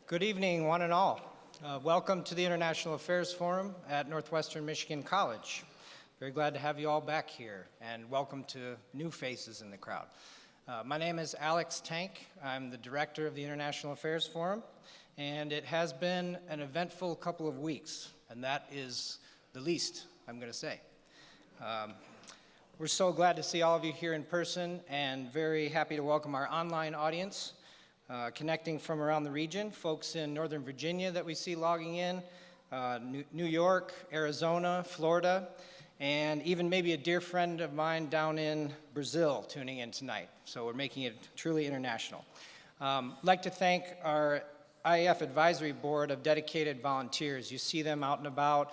Good evening, one and all. Welcome to the International Affairs Forum at Northwestern Michigan College. Very glad to have you all back here, and welcome to new faces in the crowd. My name is Alex Tank. I'm the director of the International Affairs Forum, and it has been an eventful couple of weeks, and that is the least I'm going to say. We're so glad to see all of you here in person, and very happy to welcome our online audience. Connecting from around the region, folks in Northern Virginia that we see logging in, New York, Arizona, Florida, and even maybe a dear friend of mine down in Brazil tuning in tonight. So we're making it truly international. I'd like to thank our IAF Advisory Board of dedicated volunteers. You see them out and about.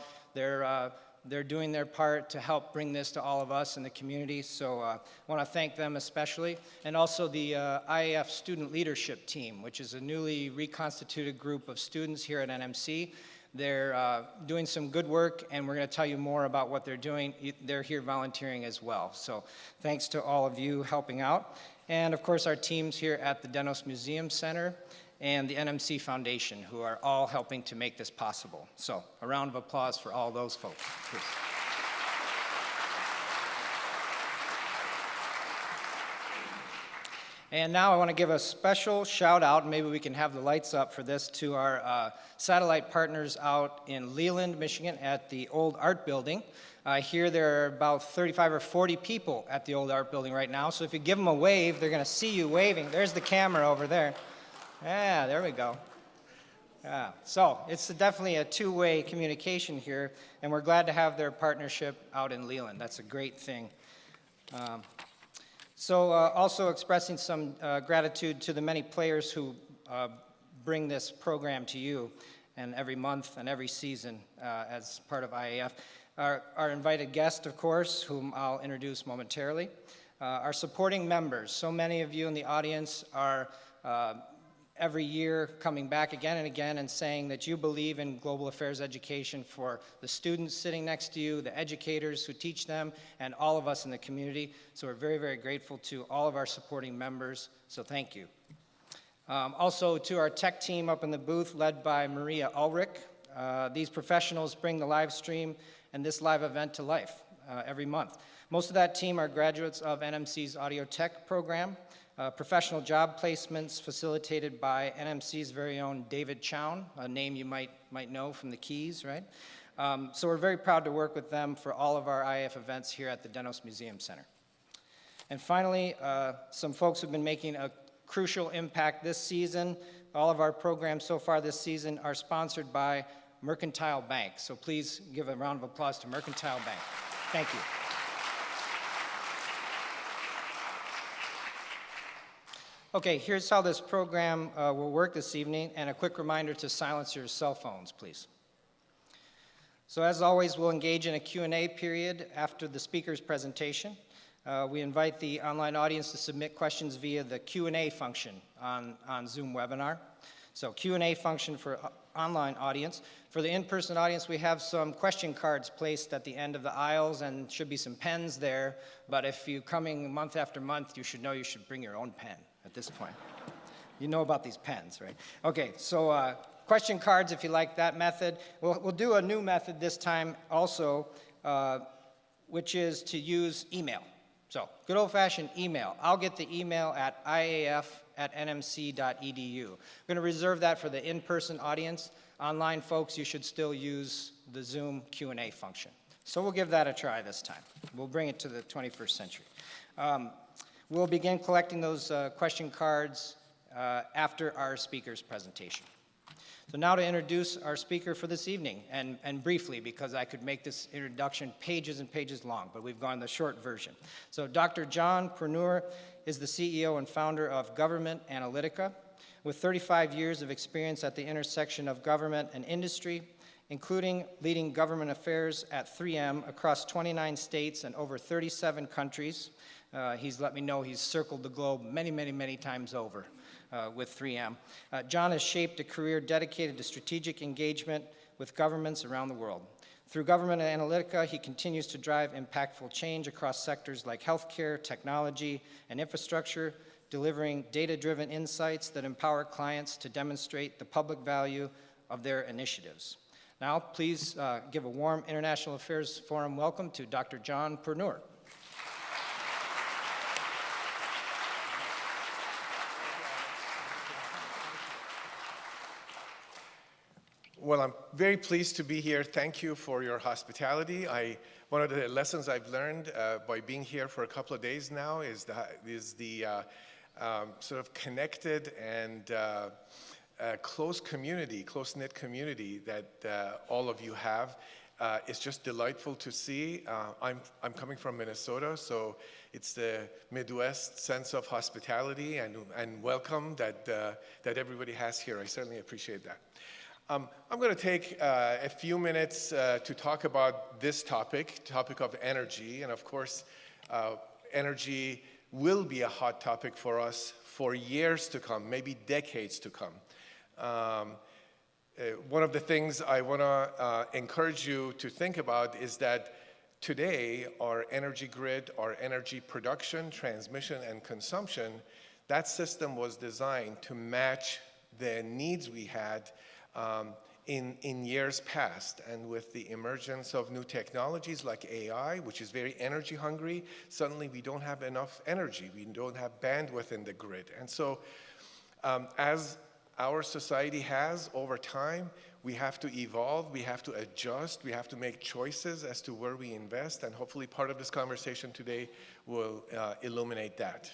They're doing their part to help bring this to all of us in the community, so I want to thank them especially. And also the IAF Student Leadership Team, which is a newly reconstituted group of students here at NMC. They're doing some good work, and we're going to tell you more about what they're doing. They're here volunteering as well, so thanks to all of you helping out. And of course our teams here at the Dennos Museum Center and the NMC Foundation, who are all helping to make this possible. So, a round of applause for all those folks, please. And now I want to give a special shout out, maybe we can have the lights up for this, to our satellite partners out in Leland, Michigan at the old art building. I hear there are about 35 or 40 people at the old art building right now, so if you give them a wave, they're going to see you waving. There's the camera over there. Yeah, there we go. Yeah. So it's definitely a two-way communication here, and we're glad to have their partnership out in Leland. That's a great thing. Also expressing some gratitude to the many players who bring this program to you, and every month and every season as part of IAF. Our invited guest, of course, whom I'll introduce momentarily. Our supporting members. So many of you in the audience are every year coming back again and again and saying that you believe in global affairs education for the students sitting next to you, the educators who teach them, and all of us in the community. So we're very, very grateful to all of our supporting members, so thank you. Also to our tech team up in the booth led by Maria Ulrich. These professionals bring the live stream and this live event to life every month. Most of that team are graduates of NMC's audio tech program. Professional job placements facilitated by NMC's very own David Chown, a name you might know from the Keys, right? So we're very proud to work with them for all of our IAF events here at the Dennos Museum Center. And finally, some folks who've been making a crucial impact this season. All of our programs so far this season are sponsored by Mercantile Bank. So please give a round of applause to Mercantile Bank. Thank you. Okay, here's how this program will work this evening, and a quick reminder to silence your cell phones, please. So as always, we'll engage in a Q&A period after the speaker's presentation. We invite the online audience to submit questions via the Q&A function on Zoom webinar. So Q&A function for online audience. For the in-person audience, we have some question cards placed at the end of the aisles, and should be some pens there, but if you're coming month after month, you should know you should bring your own pen at this point. You know about these pens, right? Okay, so question cards if you like that method. We'll do a new method this time also, which is to use email. So good old-fashioned email. I'll get the email at iaf@nmc.edu. I'm going to reserve that for the in-person audience. Online folks, you should still use the Zoom Q&A function. So we'll give that a try this time. We'll bring it to the 21st century. We'll begin collecting those question cards after our speaker's presentation. So now to introduce our speaker for this evening, and briefly, because I could make this introduction pages and pages long, but we've gone the short version. So Dr. John Pournoor is the CEO and founder of Government Analytica. With 35 years of experience at the intersection of government and industry, including leading government affairs at 3M across 29 states and over 37 countries. He's let me know he's circled the globe many, many, many times over with 3M. John has shaped a career dedicated to strategic engagement with governments around the world. Through Government Analytica, he continues to drive impactful change across sectors like healthcare, technology, and infrastructure delivering data-driven insights that empower clients to demonstrate the public value of their initiatives. Now, please give a warm International Affairs Forum welcome to Dr. John Pournoor. Well, I'm very pleased to be here. Thank you for your hospitality. One of the lessons I've learned by being here for a couple of days now is the sort of connected and close-knit community that all of you have. It's just delightful to see. I'm coming from Minnesota, so it's the Midwest sense of hospitality and welcome that everybody has here. I certainly appreciate that. I'm going to take a few minutes to talk about this topic of energy. And of course, energy will be a hot topic for us for years to come, maybe decades to come. One of the things I want to encourage you to think about is that today, our energy grid, our energy production, transmission, and consumption, that system was designed to match the needs we had in years past. And with the emergence of new technologies like AI, which is very energy hungry, suddenly we don't have enough energy. We don't have bandwidth in the grid. And so as our society has over time, we have to evolve, we have to adjust, we have to make choices as to where we invest, and hopefully part of this conversation today will illuminate that.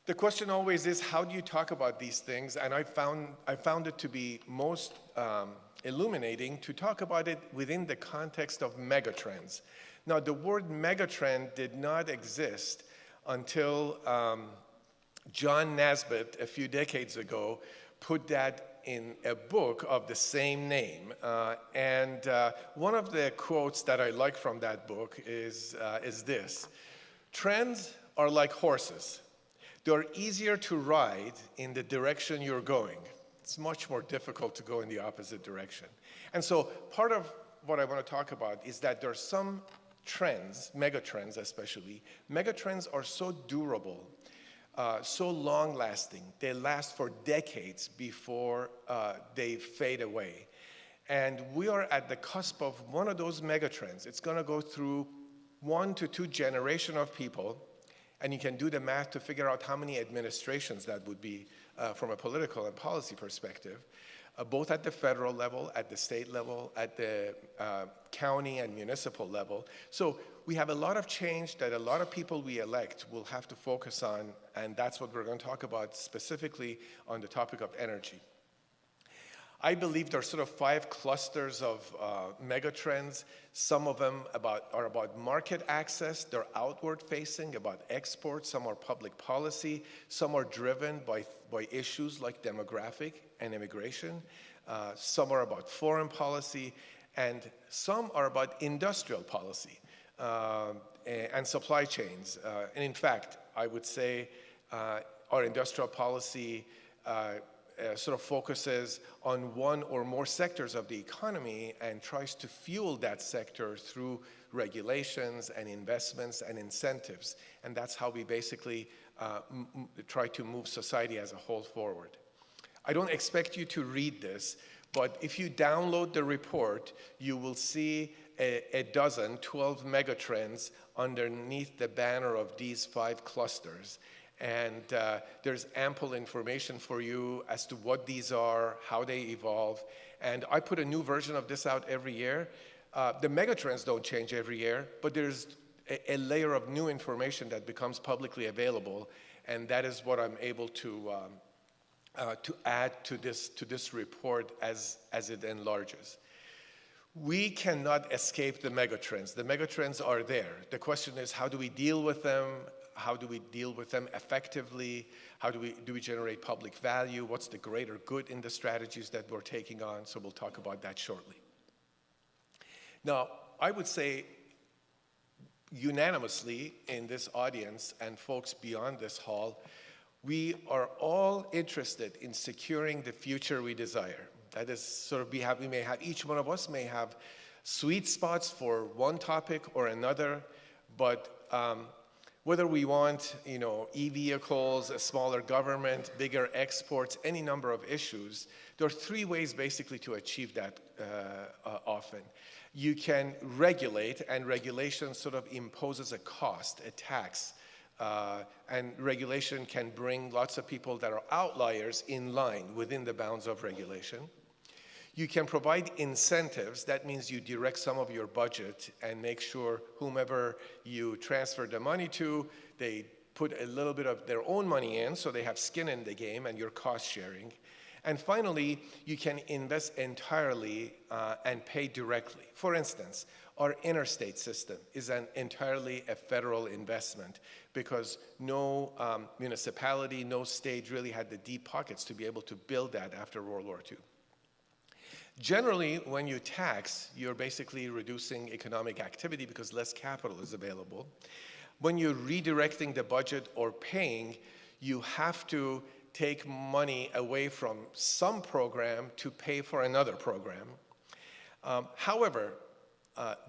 The question always is, how do you talk about these things? And I found it to be most illuminating to talk about it within the context of megatrends. Now, the word megatrend did not exist until John Naisbitt, a few decades ago, put that in a book of the same name. One of the quotes that I like from that book is this: "Trends are like horses. They're easier to ride in the direction you're going. It's much more difficult to go in the opposite direction." And so part of what I want to talk about is that there are some trends, megatrends especially. Megatrends are so durable, so long-lasting. They last for decades before they fade away. And we are at the cusp of one of those megatrends. It's going to go through 1 to 2 generations of people. And you can do the math to figure out how many administrations that would be from a political and policy perspective, both at the federal level, at the state level, at the county and municipal level. So we have a lot of change that a lot of people we elect will have to focus on, and that's what we're going to talk about specifically on the topic of energy. I believe there are sort of 5 clusters of megatrends. Some of them are about market access. They're outward facing, about exports. Some are public policy. Some are driven by issues like demographic and immigration. Some are about foreign policy. And some are about industrial policy and supply chains. And in fact, I would say our industrial policy sort of focuses on one or more sectors of the economy and tries to fuel that sector through regulations and investments and incentives. And that's how we basically try to move society as a whole forward. I don't expect you to read this, but if you download the report, you will see 12 megatrends underneath the banner of these 5 clusters. And there's ample information for you as to what these are, how they evolve. And I put a new version of this out every year. The megatrends don't change every year, but there's a layer of new information that becomes publicly available. And that is what I'm able to add to this report as it enlarges. We cannot escape the megatrends. The megatrends are there. The question is, how do we deal with them? How do we deal with them effectively? How do we generate public value? What's the greater good in the strategies that we're taking on? So we'll talk about that shortly. Now, I would say unanimously in this audience and folks beyond this hall, we are all interested in securing the future we desire. That is sort of, each one of us may have sweet spots for one topic or another, but Whether we want, e-vehicles, a smaller government, bigger exports, any number of issues, there are three ways basically to achieve that often. You can regulate, and regulation sort of imposes a cost, a tax, and regulation can bring lots of people that are outliers in line within the bounds of regulation. You can provide incentives. That means you direct some of your budget and make sure whomever you transfer the money to, they put a little bit of their own money in so they have skin in the game and you're cost sharing. And finally, you can invest entirely and pay directly. For instance, our interstate system is entirely a federal investment because no municipality, no state really had the deep pockets to be able to build that after World War II. Generally, when you tax, you're basically reducing economic activity because less capital is available. When you're redirecting the budget or paying, you have to take money away from some program to pay for another program. However,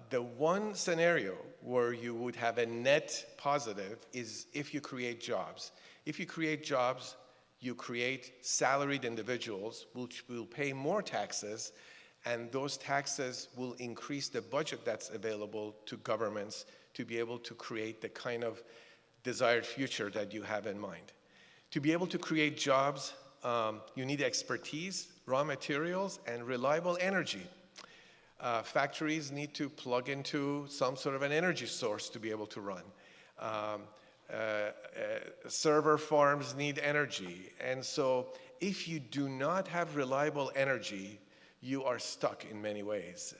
the one scenario where you would have a net positive is if you create jobs. If you create jobs, you create salaried individuals which will pay more taxes, and those taxes will increase the budget that's available to governments to be able to create the kind of desired future that you have in mind. To be able to create jobs, you need expertise, raw materials, and reliable energy. Factories need to plug into some sort of an energy source to be able to run. Server farms need energy. And so if you do not have reliable energy, you are stuck in many ways.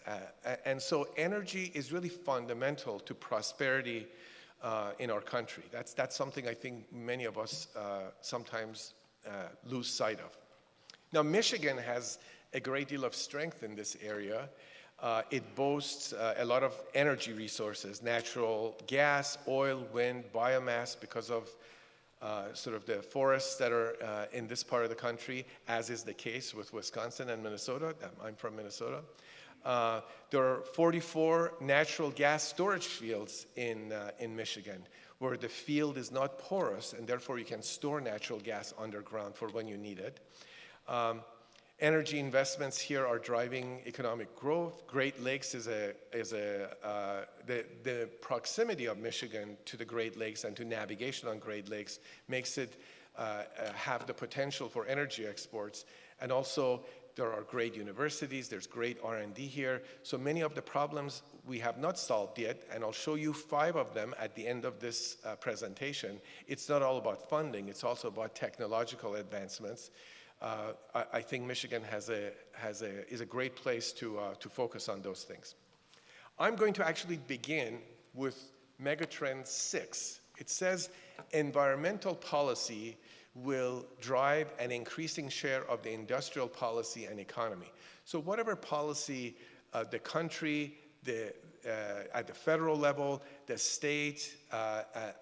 And so energy is really fundamental to prosperity in our country. That's something I think many of us sometimes lose sight of. Now, Michigan has a great deal of strength in this area. It boasts a lot of energy resources, natural gas, oil, wind, biomass, because of sort of the forests that are in this part of the country, as is the case with Wisconsin and Minnesota. I'm from Minnesota. There are 44 natural gas storage fields in Michigan, where the field is not porous, and therefore you can store natural gas underground for when you need it. Energy investments here are driving economic growth. Great Lakes the proximity of Michigan to the Great Lakes and to navigation on Great Lakes makes it have the potential for energy exports. And also, there are great universities, there's great R&D here. So many of the problems we have not solved yet, and I'll show you 5 of them at the end of this presentation. It's not all about funding, it's also about technological advancements. I think Michigan is a great place to focus on those things. I'm going to actually begin with megatrend 6. It says environmental policy will drive an increasing share of the industrial policy and economy. So whatever policy the country, at the federal level, the state,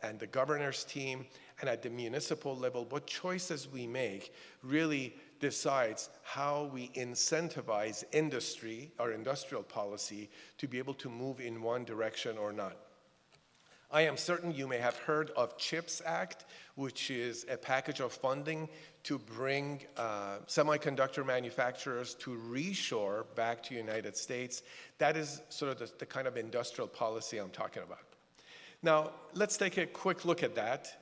and the governor's team, and at the municipal level, what choices we make really decides how we incentivize industry, our industrial policy, to be able to move in one direction or not. I am certain you may have heard of CHIPS Act, which is a package of funding to bring semiconductor manufacturers to reshore back to the United States. That is sort of the kind of industrial policy I'm talking about. Now, let's take a quick look at that.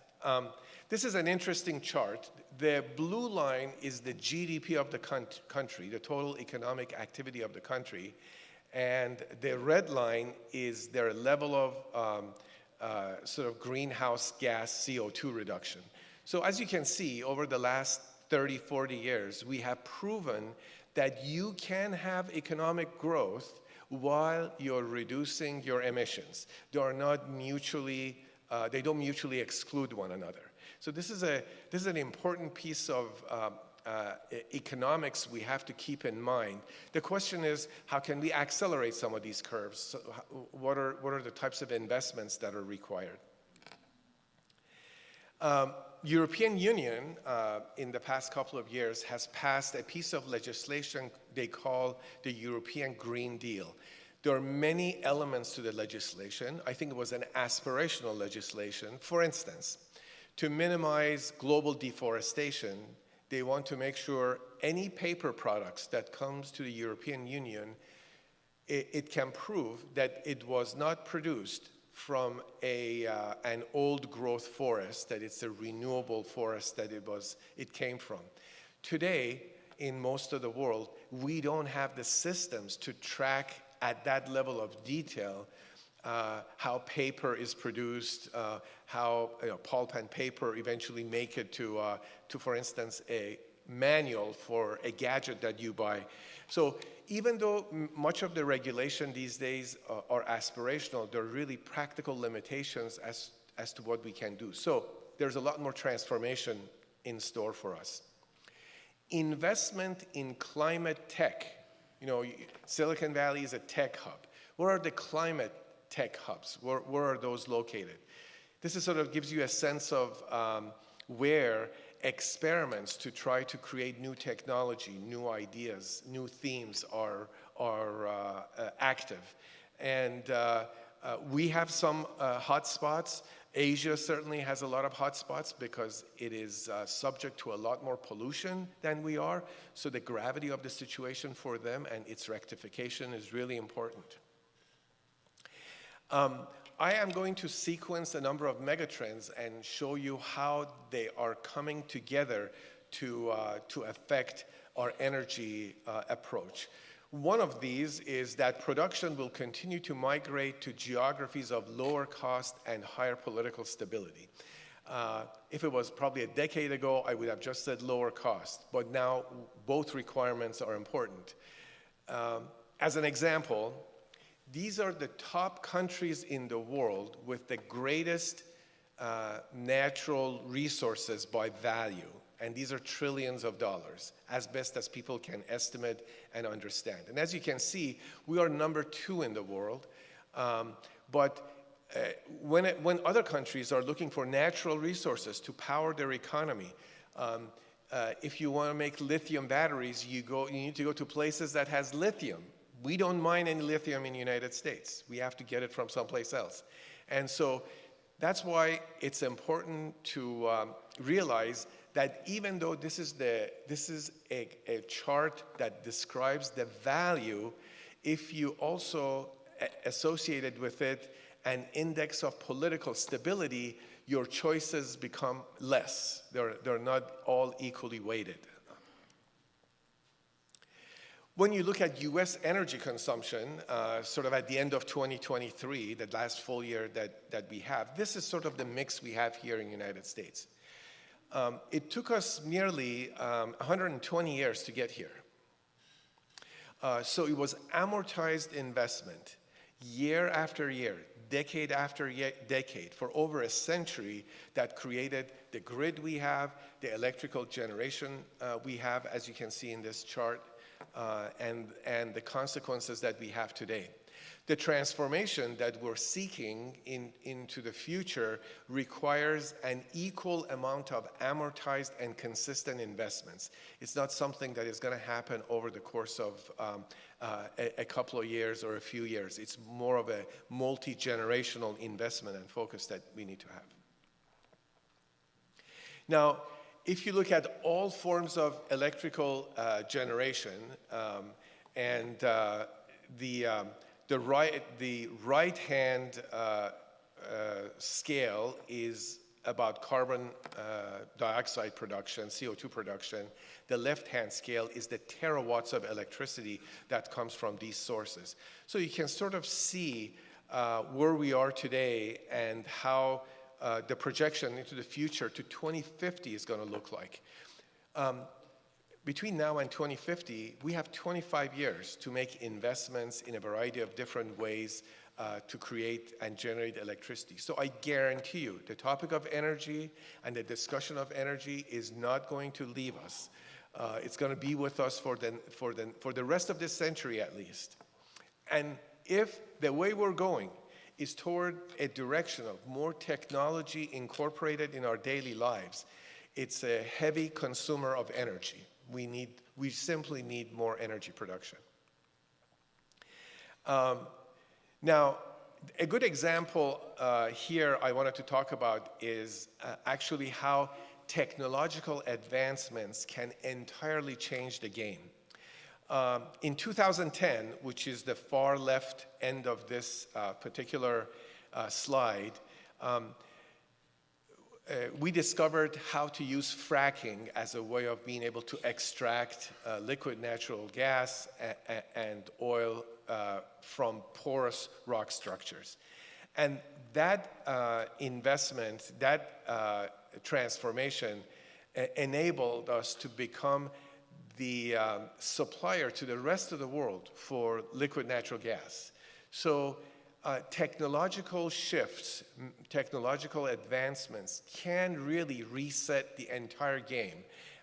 This is an interesting chart. The blue line is the GDP of the country, the total economic activity of the country, and the red line is their level of sort of greenhouse gas CO2 reduction. So as you can see, over the last 30, 40 years, we have proven that you can have economic growth while you're reducing your emissions. They are not mutually, they don't mutually exclude one another. So this is an important piece of economics we have to keep in mind. The question is, how can we accelerate some of these curves? So what are the types of investments that are required? European Union, in the past couple of years, has passed a piece of legislation they call the European Green Deal. There are many elements to the legislation. I think it was an aspirational legislation. For instance, to minimize global deforestation, they want to make sure any paper products that comes to the European Union, it can prove that it was not produced from an old growth forest, that it's a renewable forest that it came from. Today, in most of the world, we don't have the systems to track at that level of detail how paper is produced, how pulp and paper eventually make it to, for instance, a manual for a gadget that you buy. So even though much of the regulation these days are aspirational, there are really practical limitations as to what we can do. So there's a lot more transformation in store for us. Investment in climate tech. Silicon Valley is a tech hub. Where are the climate tech hubs? Where are those located? This is sort of gives you a sense of where experiments to try to create new technology, new ideas, new themes are active. And we have some hot spots. Asia certainly has a lot of hot spots because it is subject to a lot more pollution than we are. So the gravity of the situation for them and its rectification is really important. I am going to sequence a number of megatrends and show you how they are coming together to affect our energy approach. One of these is that production will continue to migrate to geographies of lower cost and higher political stability. If it was probably a decade ago, I would have just said lower cost, but now both requirements are important. As an example, these are the top countries in the world with the greatest natural resources by value. And these are trillions of dollars, as best as people can estimate and understand. And as you can see, we are number 2 in the world. When other countries are looking for natural resources to power their economy, if you want to make lithium batteries, you need to go to places that has lithium. We don't mine any lithium in the United States. We have to get it from someplace else. And so that's why it's important to realize that even though this is a chart that describes the value, if you also associated with it an index of political stability, your choices become less. They're not all equally weighted. When you look at US energy consumption, sort of at the end of 2023, the last full year that we have, this is sort of the mix we have here in the United States. It took us nearly 120 years to get here. So it was amortized investment, year after year, decade after decade, for over a century, that created the grid we have, the electrical generation we have, as you can see in this chart, and the consequences that we have today. The transformation that we're seeking into the future requires an equal amount of amortized and consistent investments. It's not something that is going to happen over the course of a couple of years or a few years. It's more of a multi-generational investment and focus that we need to have. Now, if you look at all forms of electrical generation, and the right-hand scale is about carbon dioxide production, CO2 production. The left-hand scale is the terawatts of electricity that comes from these sources. So you can sort of see where we are today and how the projection into the future to 2050 is going to look like. Between now and 2050, we have 25 years to make investments in a variety of different ways to create and generate electricity. So I guarantee you, the topic of energy and the discussion of energy is not going to leave us. It's going to be with us for the rest of this century at least. And if the way we're going is toward a direction of more technology incorporated in our daily lives, it's a heavy consumer of energy. We simply need more energy production. Now, a good example here I wanted to talk about is actually how technological advancements can entirely change the game. In 2010, which is the far left end of this particular slide, we discovered how to use fracking as a way of being able to extract liquid natural gas and oil from porous rock structures. And that investment, that transformation enabled us to become the supplier to the rest of the world for liquid natural gas. So technological shifts, technological advancements can really reset the entire game.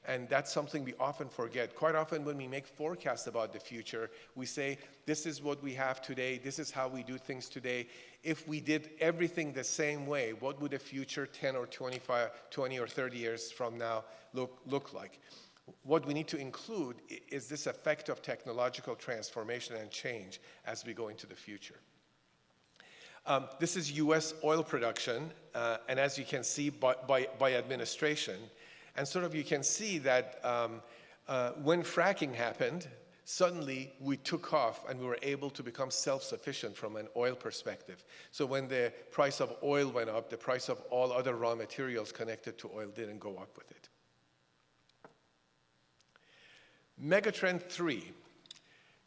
And that's something we often forget. Quite often when we make forecasts about the future, we say, this is what we have today, this is how we do things today. If we did everything the same way, what would the future 10 or 25, 20 or 30 years from now look like? What we need to include is this effect of technological transformation and change as we go into the future. This is US oil production, and as you can see, by administration. And sort of you can see that when fracking happened, suddenly we took off and we were able to become self-sufficient from an oil perspective. So when the price of oil went up, the price of all other raw materials connected to oil didn't go up with it. Megatrend 3.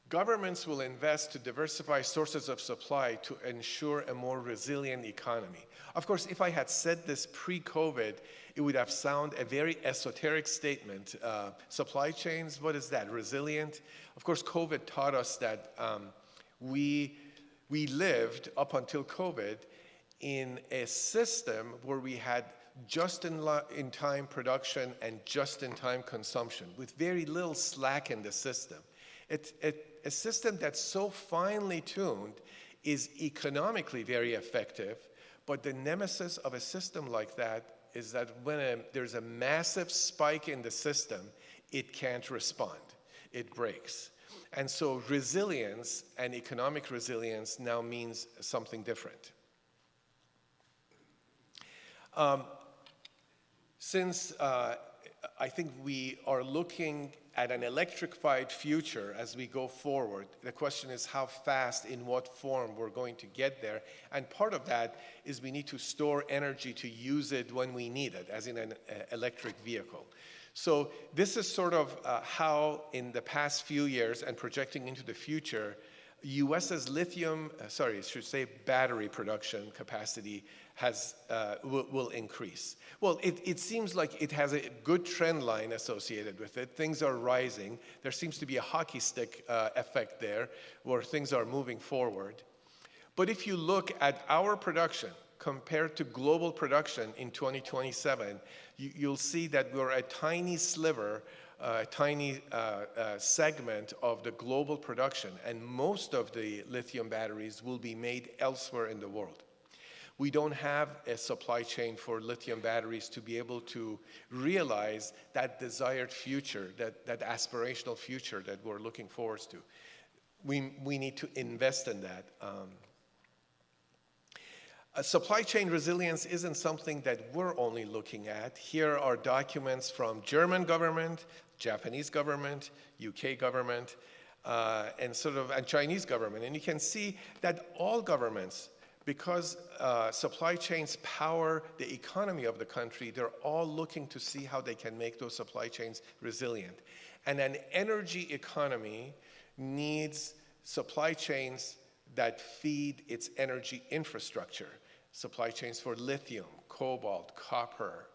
Governments will invest to diversify sources of supply to ensure a more resilient economy. Of course, if I had said this pre-COVID, it would have sounded a very esoteric statement. Supply chains, what is that? Resilient? Of course, COVID taught us that we lived up until COVID in a system where we had just-in-time production and just-in-time consumption with very little slack in the system. A system that's so finely tuned is economically very effective, but the nemesis of a system like that is that when there's a massive spike in the system, it can't respond. It breaks. And so resilience and economic resilience now means something different. Since I think we are looking at an electrified future as we go forward, the question is how fast, in what form we're going to get there. And part of that is we need to store energy to use it when we need it, as in an electric vehicle. So this is sort of how in the past few years and projecting into the future, US's battery production capacity will increase. Well, it seems like it has a good trend line associated with it. Things are rising. There seems to be a hockey stick effect there where things are moving forward. But if you look at our production compared to global production in 2027, you'll see that we're a tiny sliver, a tiny segment of the global production, and most of the lithium batteries will be made elsewhere in the world. We don't have a supply chain for lithium batteries to be able to realize that desired future, that aspirational future that we're looking forward to. We need to invest in that. Supply chain resilience isn't something that we're only looking at. Here are documents from German government, Japanese government, UK government, and Chinese government. And you can see that all governments, because supply chains power the economy of the country, they're all looking to see how they can make those supply chains resilient. And an energy economy needs supply chains that feed its energy infrastructure. Supply chains for lithium, cobalt, copper,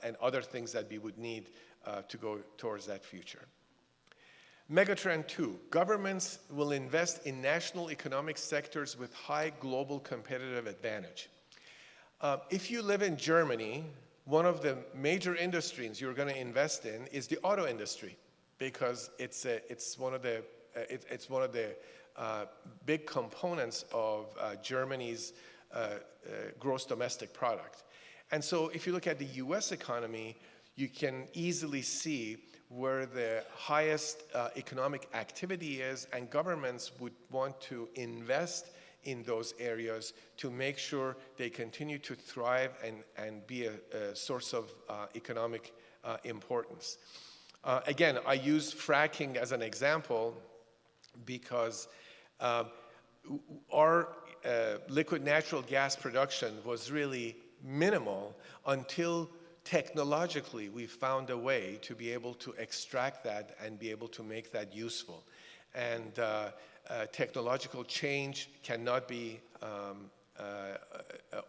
and other things that we would need to go towards that future. Megatrend 2, governments will invest in national economic sectors with high global competitive advantage. If you live in Germany, one of the major industries you're going to invest in is the auto industry, because it's one of the big components of Germany's gross domestic product. And so if you look at the US economy, you can easily see where the highest economic activity is, and governments would want to invest in those areas to make sure they continue to thrive and be a source of economic importance. Again, I use fracking as an example because our liquid natural gas production was really minimal until technologically we found a way to be able to extract that and be able to make that useful. And technological change cannot be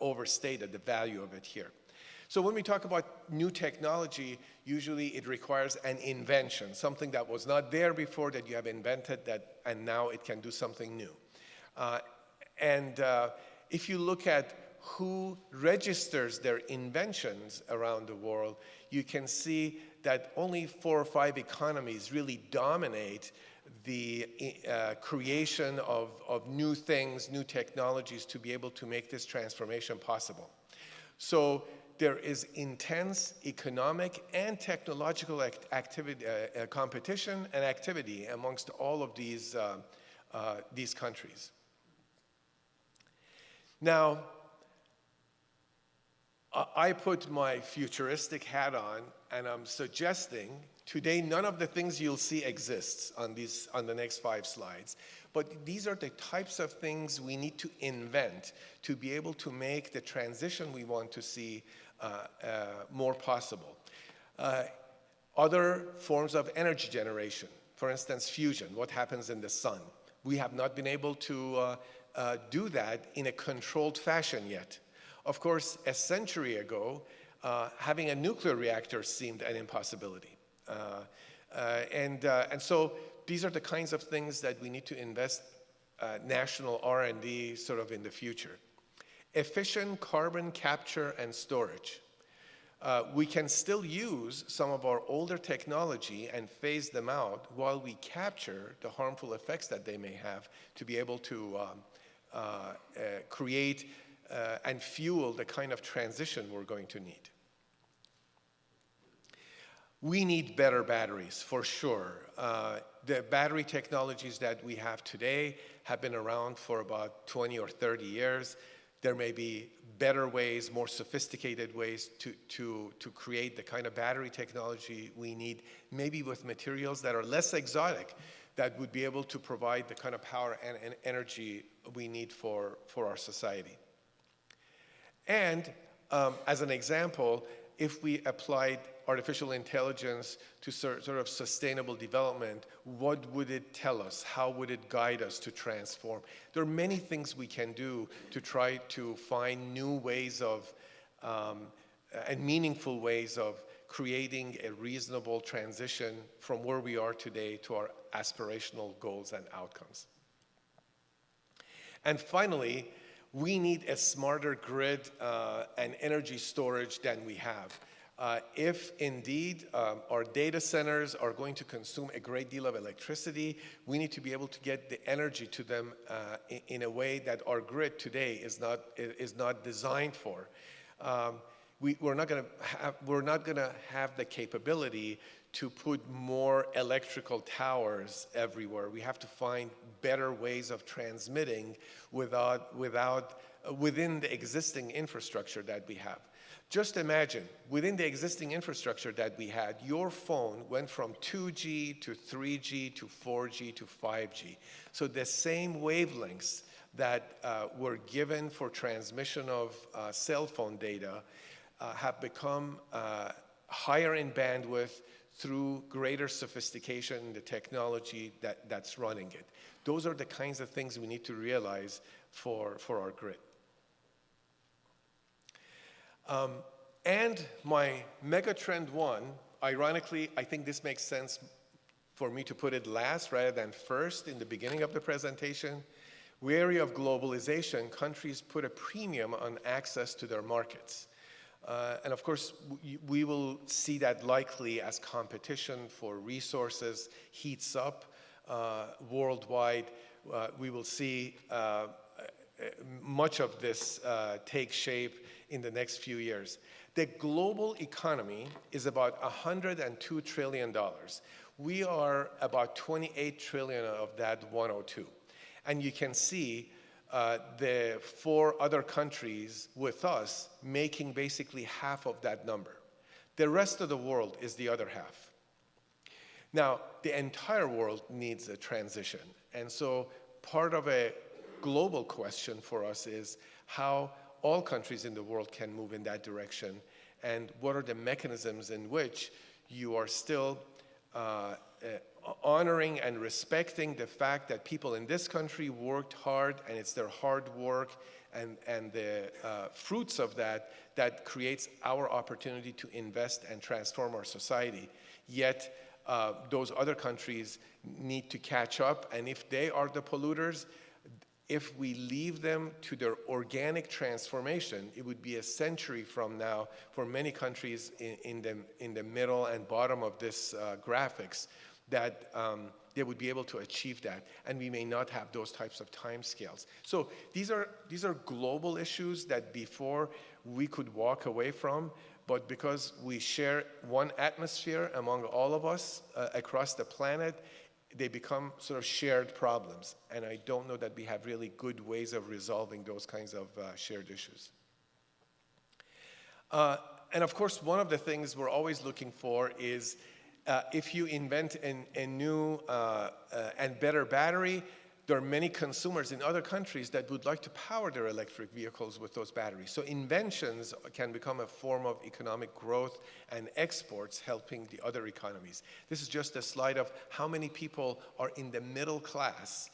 overstated, the value of it here. So when we talk about new technology, usually it requires an invention, something that was not there before that you have invented that, and now it can do something new. If you look at who registers their inventions around the world, you can see that only 4 or 5 economies really dominate the creation of new things, new technologies to be able to make this transformation possible. So there is intense economic and technological activity, competition and activity amongst all of these countries. Now, I put my futuristic hat on, and I'm suggesting today none of the things you'll see exists on the next 5 slides. But these are the types of things we need to invent to be able to make the transition we want to see more possible. Other forms of energy generation, for instance, fusion, what happens in the sun. We have not been able to do that in a controlled fashion yet. Of course, a century ago, having a nuclear reactor seemed an impossibility. And so these are the kinds of things that we need to invest national R&D sort of in the future. Efficient carbon capture and storage. We can still use some of our older technology and phase them out while we capture the harmful effects that they may have to be able to create and fuel the kind of transition we're going to need. We need better batteries, for sure. The battery technologies that we have today have been around for about 20 or 30 years. There may be better ways, more sophisticated ways to create the kind of battery technology we need, maybe with materials that are less exotic, that would be able to provide the kind of power and energy we need for our society. And as an example, if we applied artificial intelligence to sort of sustainable development, what would it tell us? How would it guide us to transform? There are many things we can do to try to find new ways of, and meaningful ways of creating a reasonable transition from where we are today to our aspirational goals and outcomes. And finally, we need a smarter grid and energy storage than we have. If indeed our data centers are going to consume a great deal of electricity, we need to be able to get the energy to them in a way that our grid today is not designed for. We're not going to have the capability to put more electrical towers everywhere. We have to find better ways of transmitting within the existing infrastructure that we have. Just imagine, within the existing infrastructure that we had, your phone went from 2G to 3G to 4G to 5G. So the same wavelengths that were given for transmission of cell phone data have become higher in bandwidth through greater sophistication in the technology that's running it. Those are the kinds of things we need to realize for our grid. And my megatrend 1, ironically, I think this makes sense for me to put it last rather than first in the beginning of the presentation. Wary of globalization, countries put a premium on access to their markets. And of course, we will see that likely as competition for resources heats up worldwide. We will see much of this take shape in the next few years. The global economy is about $102 trillion. We are about 28 trillion of that 102. And you can see the 4 other countries with us making basically half of that number. The rest of the world is the other half. Now, the entire world needs a transition. And so part of a global question for us is how all countries in the world can move in that direction, and what are the mechanisms in which you are still honoring and respecting the fact that people in this country worked hard, and it's their hard work and the fruits of that that creates our opportunity to invest and transform our society. Yet those other countries need to catch up, and if they are the polluters, if we leave them to their organic transformation, it would be a century from now for many countries in the middle and bottom of this graphics that they would be able to achieve that, and we may not have those types of timescales. So these are global issues that before we could walk away from, but because we share one atmosphere among all of us across the planet, they become sort of shared problems. And I don't know that we have really good ways of resolving those kinds of shared issues. And of course, one of the things we're always looking for is if you invent a new and better battery, there are many consumers in other countries that would like to power their electric vehicles with those batteries. So inventions can become a form of economic growth and exports helping the other economies. This is just a slide of how many people are in the middle class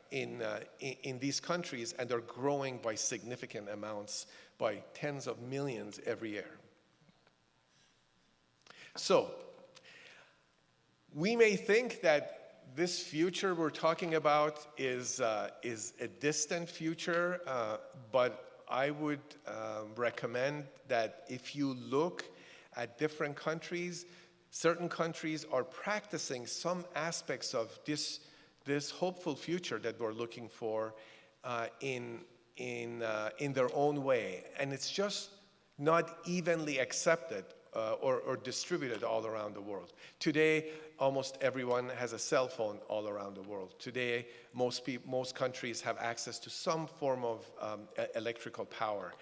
in these countries, and they're growing by significant amounts, by tens of millions every year. So we may think that this future we're talking about is a distant future, but I would recommend that if you look at different countries, certain countries are practicing some aspects of this hopeful future that we're looking for in their own way, and it's just not evenly accepted or distributed all around the world. Today, almost everyone has a cell phone all around the world. Today, most countries have access to some form of electrical power.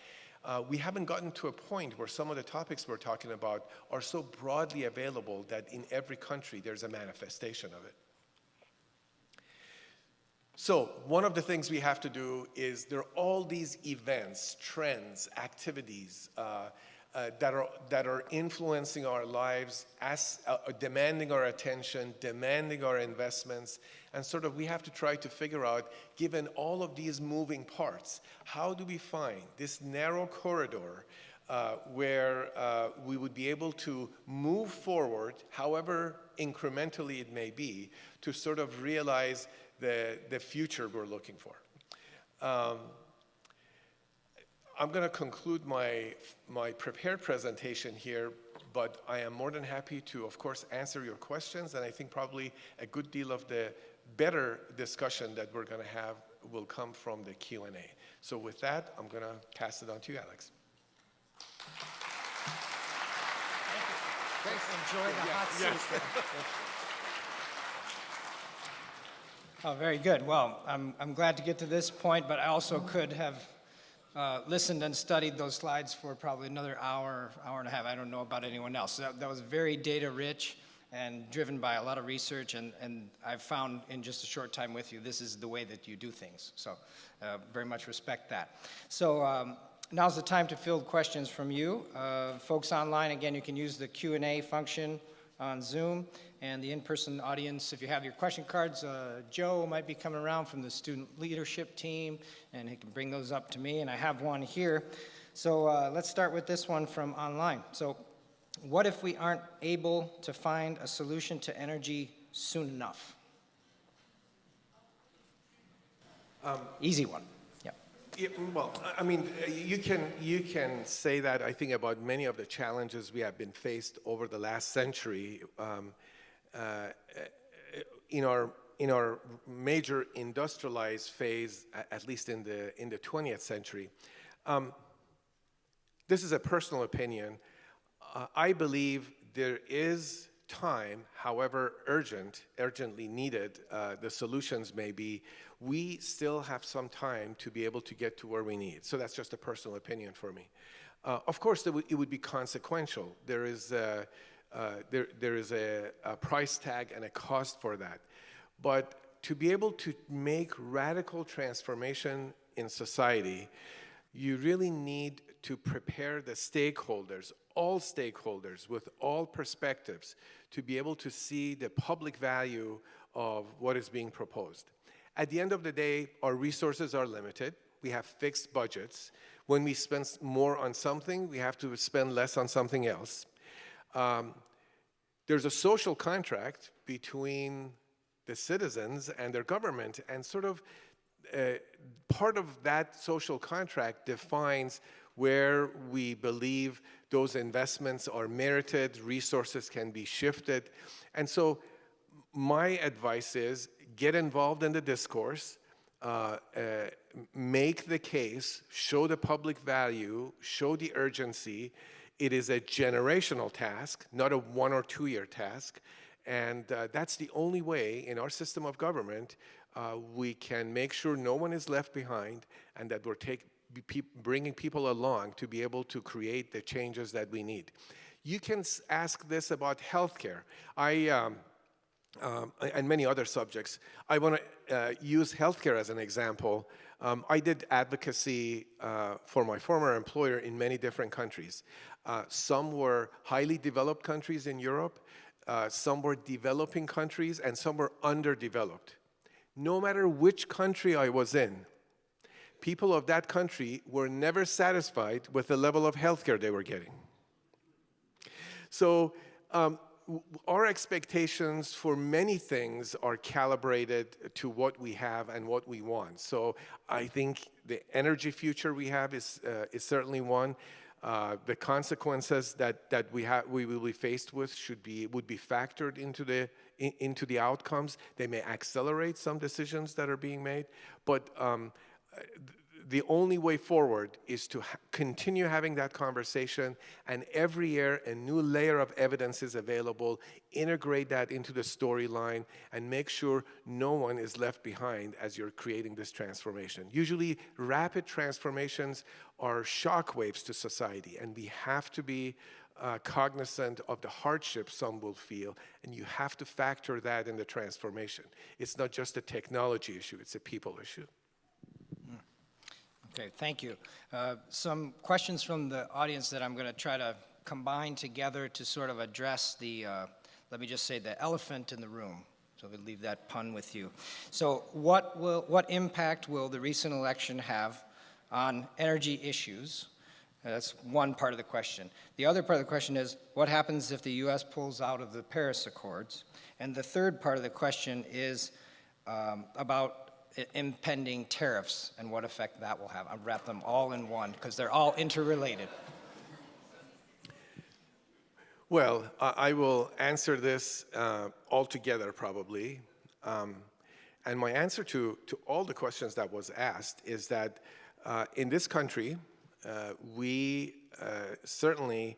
We haven't gotten to a point where some of the topics we're talking about are so broadly available that in every country there's a manifestation of it. So one of the things we have to do is there are all these events, trends, activities that are influencing our lives, demanding our attention, demanding our investments, and sort of we have to try to figure out, given all of these moving parts, how do we find this narrow corridor where we would be able to move forward, however incrementally it may be, to sort of realize the future we're looking for. I'm going to conclude my prepared presentation here, but I am more than happy to, of course, answer your questions, and I think probably a good deal of the better discussion that we're going to have will come from the Q&A. So with that, I'm going to pass it on to you, Alex. Thanks. Enjoy the hot seats. Oh, very good. Well, I'm glad to get to this point, but I also could have listened and studied those slides for probably another hour and a half. I don't know about anyone else. That was very data rich and driven by a lot of research, and I've found in just a short time with you, this is the way that you do things. So very much respect that. So now's the time to field questions from you. Folks online, again, you can use the Q&A function on Zoom, and the in-person audience, if you have your question cards, Joe might be coming around from the student leadership team, and he can bring those up to me, and I have one here. So let's start with this one from online. So what if we aren't able to find a solution to energy soon enough? Easy one. Yeah, well, I mean, you can say that, I think, about many of the challenges we have been faced over the last century in in our major industrialized phase, at least in the 20th century. This is a personal opinion. I believe there is time, however urgently needed the solutions may be, we still have some time to be able to get to where we need. So that's just a personal opinion for me. Of course, it would be consequential. There is a price tag and a cost for that. But to be able to make radical transformation in society, you really need to prepare the stakeholders, all stakeholders with all perspectives, to be able to see the public value of what is being proposed. At the end of the day, our resources are limited. We have fixed budgets. When we spend more on something, we have to spend less on something else. There's a social contract between the citizens and their government, and sort of part of that social contract defines where we believe those investments are merited, resources can be shifted. And so my advice is get involved in the discourse, make the case, show the public value, show the urgency. It is a generational task, not a 1 or 2 year task. And that's the only way in our system of government we can make sure no one is left behind, and that we're bringing people along to be able to create the changes that we need. You can ask this about healthcare. And many other subjects. I want to use healthcare as an example. I did advocacy for my former employer in many different countries. Some were highly developed countries in Europe, some were developing countries, and some were underdeveloped. No matter which country I was in, people of that country were never satisfied with the level of healthcare they were getting. So our expectations for many things are calibrated to what we have and what we want. So I think the energy future we have is certainly one. The consequences that we will be faced with would be factored into the outcomes. They may accelerate some decisions that are being made, but the only way forward is to continue having that conversation, and every year a new layer of evidence is available, integrate that into the storyline, and make sure no one is left behind as you're creating this transformation. Usually rapid transformations are shockwaves to society, and we have to be cognizant of the hardships some will feel, and you have to factor that in the transformation. It's not just a technology issue, it's a people issue. Okay, thank you. Some questions from the audience that I'm going to try to combine together to sort of address the, let me just say, the elephant in the room. So we'll leave that pun with you. So what impact will the recent election have on energy issues? That's one part of the question. The other part of the question is, what happens if the U.S. pulls out of the Paris Accords? And the third part of the question is about impending tariffs and what effect that will have. I'll wrap them all in one because they're all interrelated. Well, I will answer this all together probably. And my answer to all the questions that was asked is that in this country, we certainly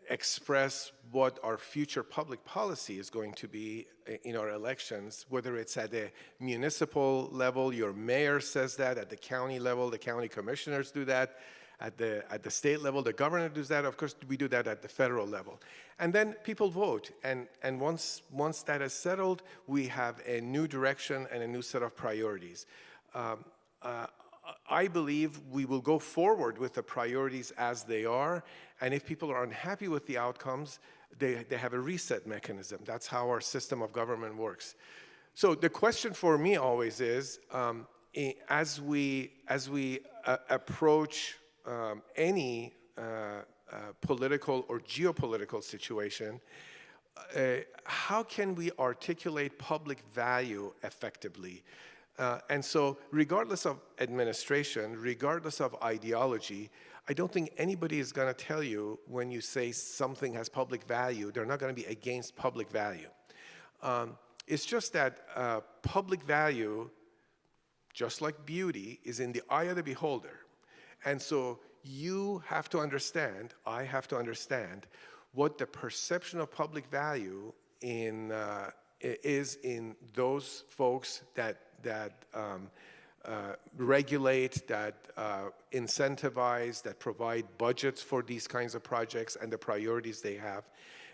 express what our future public policy is going to be in our elections, whether it's at the municipal level, your mayor says that, at the county level, the county commissioners do that, at the state level, the governor does that, of course we do that at the federal level. And then people vote, and once that is settled, we have a new direction and a new set of priorities. I believe we will go forward with the priorities as they are, and if people are unhappy with the outcomes, they have a reset mechanism. That's how our system of government works. So the question for me always is, as we approach any political or geopolitical situation, how can we articulate public value effectively? And so regardless of administration, regardless of ideology, I don't think anybody is going to tell you when you say something has public value, they're not going to be against public value. It's just that public value, just like beauty, is in the eye of the beholder. And so you have to understand, I have to understand, what the perception of public value is in those folks that regulate, that incentivize, that provide budgets for these kinds of projects and the priorities they have.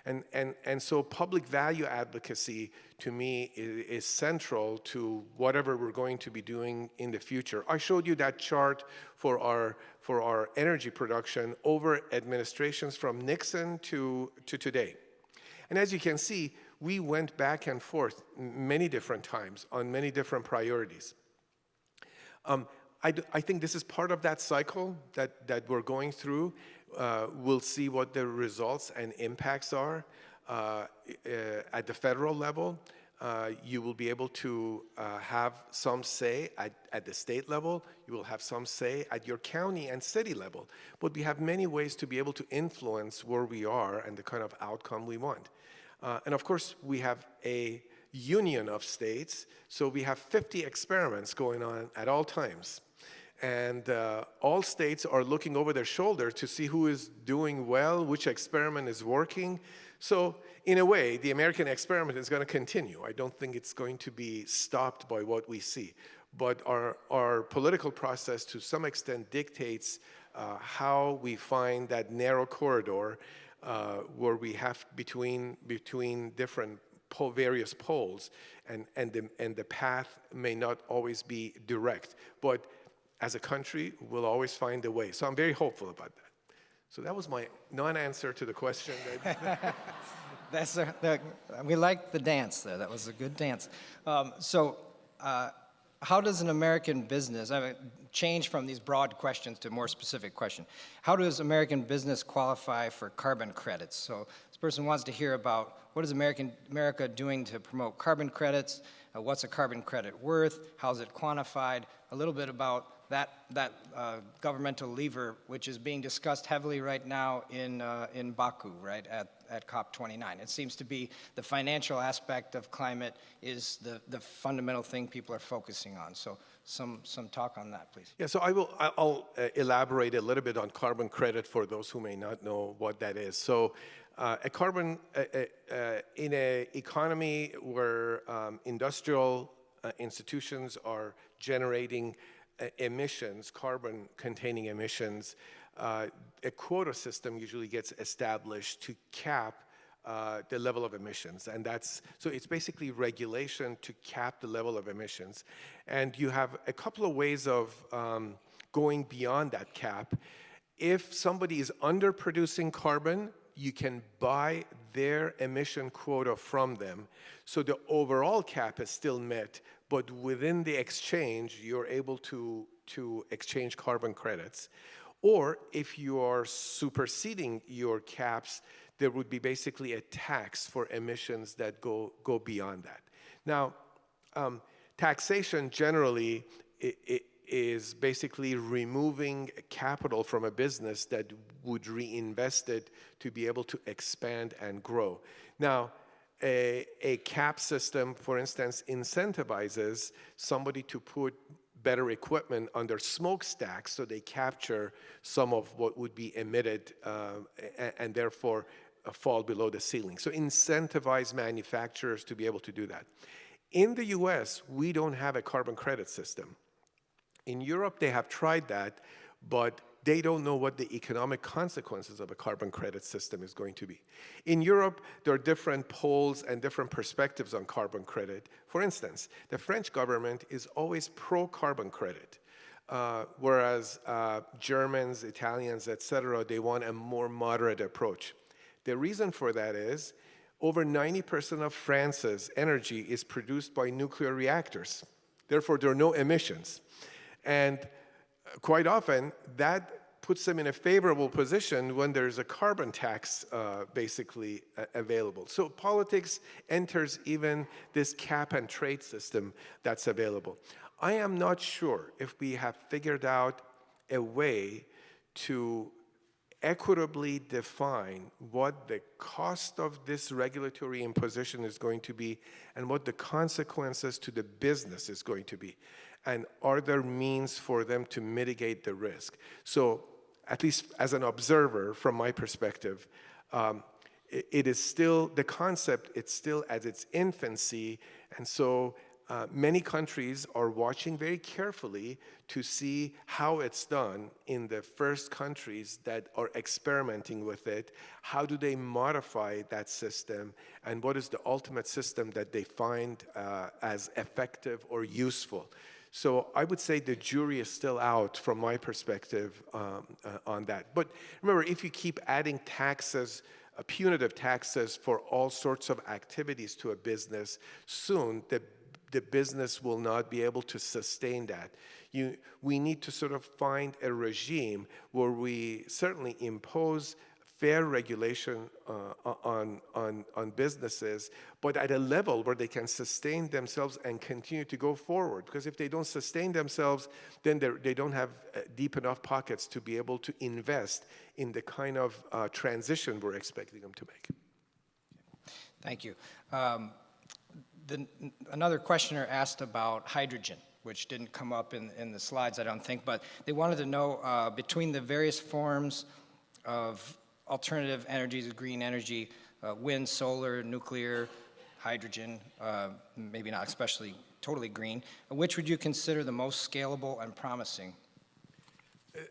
And so public value advocacy, to me, is central to whatever we're going to be doing in the future. I showed you that chart for our energy production over administrations from Nixon to today. And as you can see, we went back and forth many different times on many different priorities. I think this is part of that cycle that we're going through. We'll see what the results and impacts are at the federal level. You will be able to have some say at the state level. You will have some say at your county and city level. But we have many ways to be able to influence where we are and the kind of outcome we want. And of course, we have a union of states, so we have 50 experiments going on at all times. And all states are looking over their shoulder to see who is doing well, which experiment is working. So in a way, the American experiment is going to continue. I don't think it's going to be stopped by what we see. But our political process, to some extent, dictates how we find that narrow corridor where we have between different various poles, and the path may not always be direct. But as a country, we'll always find a way. So I'm very hopeful about that. So that was my non-answer to the question. We liked the dance there. That was a good dance. How does an American business, change from these broad questions to a more specific question, how does American business qualify for carbon credits? So this person wants to hear about what is America doing to promote carbon credits, what's a carbon credit worth, how's it quantified, a little bit about that governmental lever, which is being discussed heavily right now in Baku, right, at COP29. It seems to be the financial aspect of climate is the fundamental thing people are focusing on. So some talk on that, please. Yeah, so I'll elaborate a little bit on carbon credit for those who may not know what that is. So a carbon, in an economy where industrial institutions are generating emissions, carbon-containing emissions, a quota system usually gets established to cap the level of emissions. And so it's basically regulation to cap the level of emissions. And you have a couple of ways of going beyond that cap. If somebody is underproducing carbon, you can buy their emission quota from them. So the overall cap is still met, but within the exchange, you're able to exchange carbon credits. Or if you are superseding your caps, there would be basically a tax for emissions that go beyond that. Now, taxation generally is basically removing capital from a business that would reinvest it to be able to expand and grow. Now, a cap system, for instance, incentivizes somebody to put better equipment on their smokestacks so they capture some of what would be emitted and therefore fall below the ceiling. So incentivize manufacturers to be able to do that. In the US, we don't have a carbon credit system. In Europe, they have tried that, but they don't know what the economic consequences of a carbon credit system is going to be. In Europe, there are different polls and different perspectives on carbon credit. For instance, the French government is always pro-carbon credit, whereas Germans, Italians, etc., they want a more moderate approach. The reason for that is over 90% of France's energy is produced by nuclear reactors. Therefore, there are no emissions. And quite often, that puts them in a favorable position when there's a carbon tax basically available. So politics enters even this cap and trade system that's available. I am not sure if we have figured out a way to equitably define what the cost of this regulatory imposition is going to be and what the consequences to the business is going to be. And are there means for them to mitigate the risk? So at least as an observer, from my perspective, it is still, the concept, it's still at its infancy, and so many countries are watching very carefully to see how it's done in the first countries that are experimenting with it. How do they modify that system, and what is the ultimate system that they find as effective or useful? So I would say the jury is still out from my perspective on that. But remember, if you keep adding taxes, punitive taxes for all sorts of activities to a business, soon the business will not be able to sustain that. We need to sort of find a regime where we certainly impose fair regulation on businesses, but at a level where they can sustain themselves and continue to go forward. Because if they don't sustain themselves, then they don't have deep enough pockets to be able to invest in the kind of transition we're expecting them to make. Thank you. Another questioner asked about hydrogen, which didn't come up in the slides, I don't think, but they wanted to know between the various forms of alternative energies, green energy, wind, solar, nuclear, hydrogen, maybe not especially totally green, which would you consider the most scalable and promising?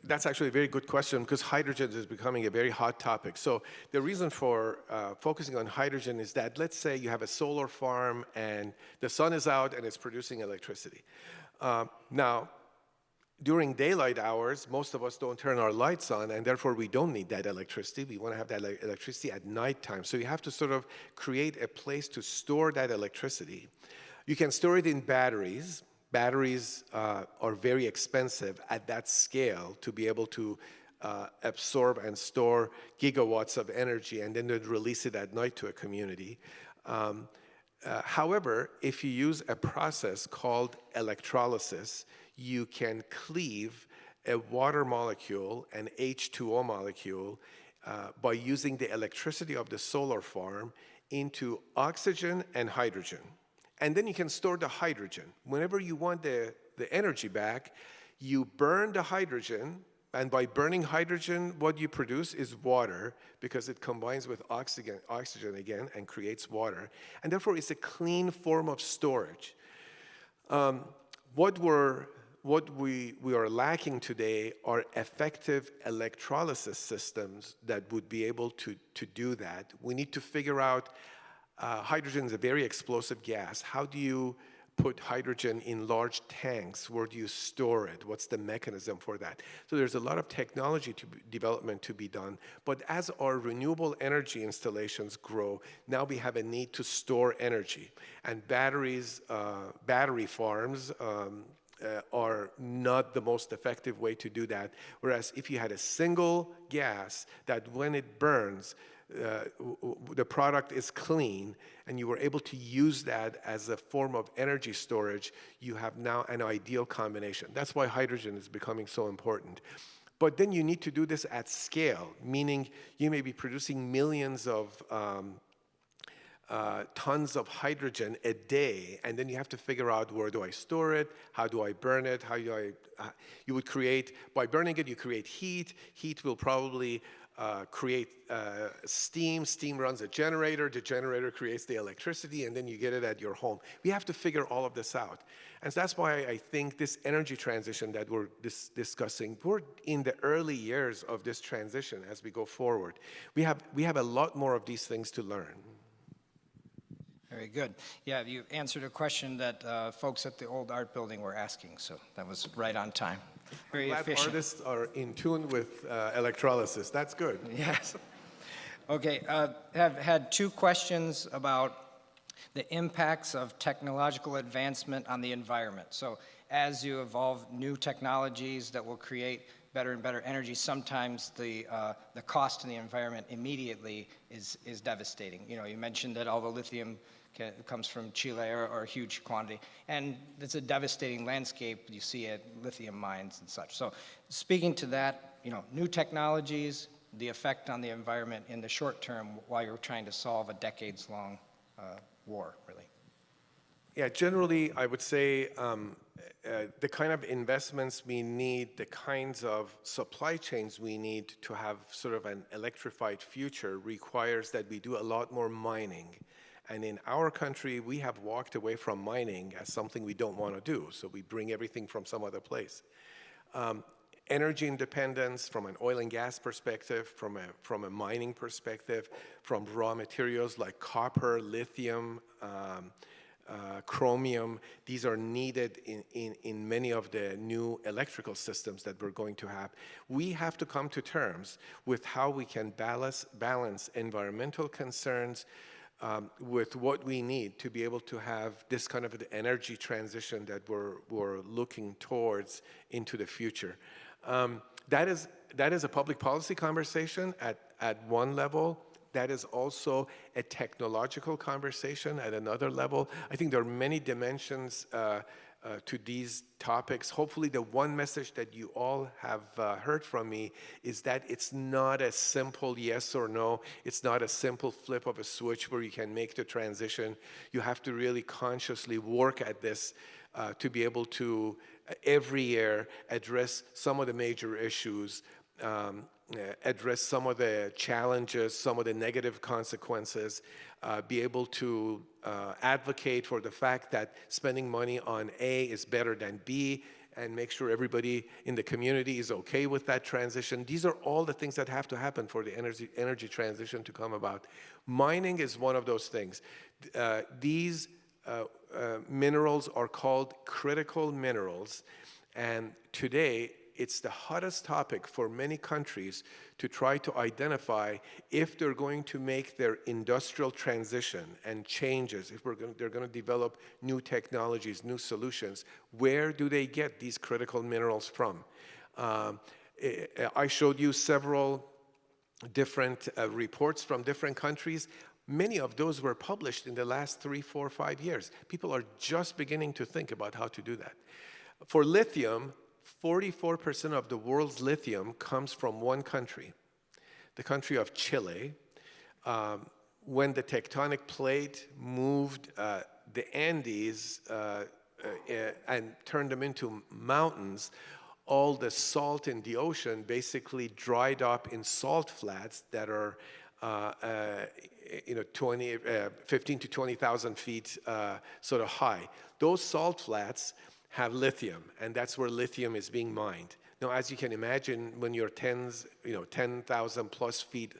That's actually a very good question, because hydrogen is becoming a very hot topic. So the reason for focusing on hydrogen is that, let's say you have a solar farm and the sun is out and it's producing electricity. Now, during daylight hours, most of us don't turn our lights on, and therefore we don't need that electricity. We want to have that electricity at nighttime. So you have to sort of create a place to store that electricity. You can store it in batteries. Batteries are very expensive at that scale to be able to absorb and store gigawatts of energy and then release it at night to a community. However, if you use a process called electrolysis, you can cleave a water molecule, an H2O molecule, by using the electricity of the solar farm into oxygen and hydrogen. And then you can store the hydrogen. Whenever you want the energy back, you burn the hydrogen, and by burning hydrogen, what you produce is water, because it combines with oxygen again and creates water. And therefore, it's a clean form of storage. What we are lacking today are effective electrolysis systems that would be able to do that. We need to figure out, hydrogen is a very explosive gas. How do you put hydrogen in large tanks? Where do you store it? What's the mechanism for that? So there's a lot of technology development to be done. But as our renewable energy installations grow, now we have a need to store energy. And battery farms are not the most effective way to do that. Whereas if you had a single gas that when it burns, the product is clean, and you were able to use that as a form of energy storage, you have now an ideal combination. That's why hydrogen is becoming so important. But then you need to do this at scale, meaning you may be producing millions of tons of hydrogen a day, and then you have to figure out, where do I store it? How do I burn it? How do I, you would create, by burning it, you create heat. Heat will probably create steam. Steam runs a generator. The generator creates the electricity, and then you get it at your home. We have to figure all of this out. And so that's why I think this energy transition that we're discussing, we're in the early years of this transition as we go forward. We have a lot more of these things to learn. Very good. Yeah, you answered a question that folks at the old art building were asking, so that was right on time. Very efficient. Artists are in tune with electrolysis. That's good. Yes. Okay, have had two questions about the impacts of technological advancement on the environment. So as you evolve new technologies that will create better and better energy, sometimes the cost to the environment immediately is devastating. You know, you mentioned that all the lithium comes from Chile or a huge quantity, and it's a devastating landscape you see at lithium mines and such. So speaking to that, you know, new technologies, the effect on the environment in the short term while you're trying to solve a decades-long war, really? Yeah, generally, I would say the kind of investments we need, the kinds of supply chains we need to have sort of an electrified future requires that we do a lot more mining. And in our country, we have walked away from mining as something we don't want to do, so we bring everything from some other place. Energy independence from an oil and gas perspective, from a mining perspective, from raw materials like copper, lithium, chromium, these are needed in many of the new electrical systems that we're going to have. We have to come to terms with how we can balance environmental concerns with what we need to be able to have this kind of an energy transition that we're looking towards into the future. That is a public policy conversation at one level. That is also a technological conversation at another level. I think there are many dimensions to these topics. Hopefully the one message that you all have heard from me is that it's not a simple yes or no. It's not a simple flip of a switch where you can make the transition. You have to really consciously work at this to be able to every year address some of the major issues, address some of the challenges, some of the negative consequences, be able to advocate for the fact that spending money on A is better than B, and make sure everybody in the community is okay with that transition. These are all the things that have to happen for the energy transition to come about. Mining is one of those things. These minerals are called critical minerals, and today it's the hottest topic for many countries to try to identify if they're going to make their industrial transition and changes, if they're going to develop new technologies, new solutions. Where do they get these critical minerals from? I showed you several different reports from different countries. Many of those were published in the last 3, 4, 5 years. People are just beginning to think about how to do that. For lithium, 44% of the world's lithium comes from one country, the country of Chile. When the tectonic plate moved the Andes and turned them into mountains, all the salt in the ocean basically dried up in salt flats that are 15 to 20,000 feet sort of high. Those salt flats have lithium, and that's where lithium is being mined. Now, as you can imagine, when you're 10,000 plus feet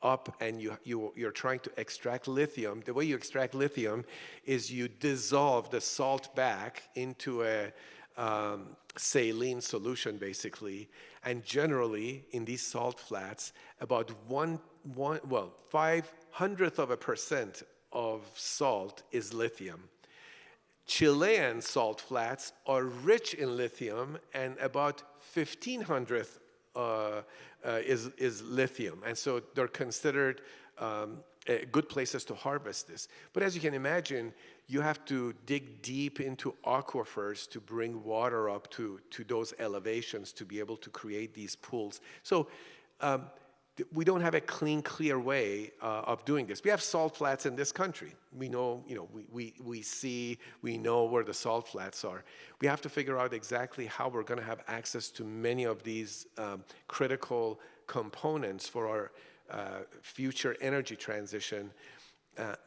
up and you're trying to extract lithium, the way you extract lithium is you dissolve the salt back into a saline solution, basically. And generally, in these salt flats, about 0.05% of salt is lithium. Chilean salt flats are rich in lithium, and about 1,500th is lithium. And so they're considered good places to harvest this. But as you can imagine, you have to dig deep into aquifers to bring water up to those elevations to be able to create these pools. So we don't have a clean, clear way of doing this. We have salt flats in this country. We know, we know where the salt flats are. We have to figure out exactly how we're going to have access to many of these critical components for our future energy transition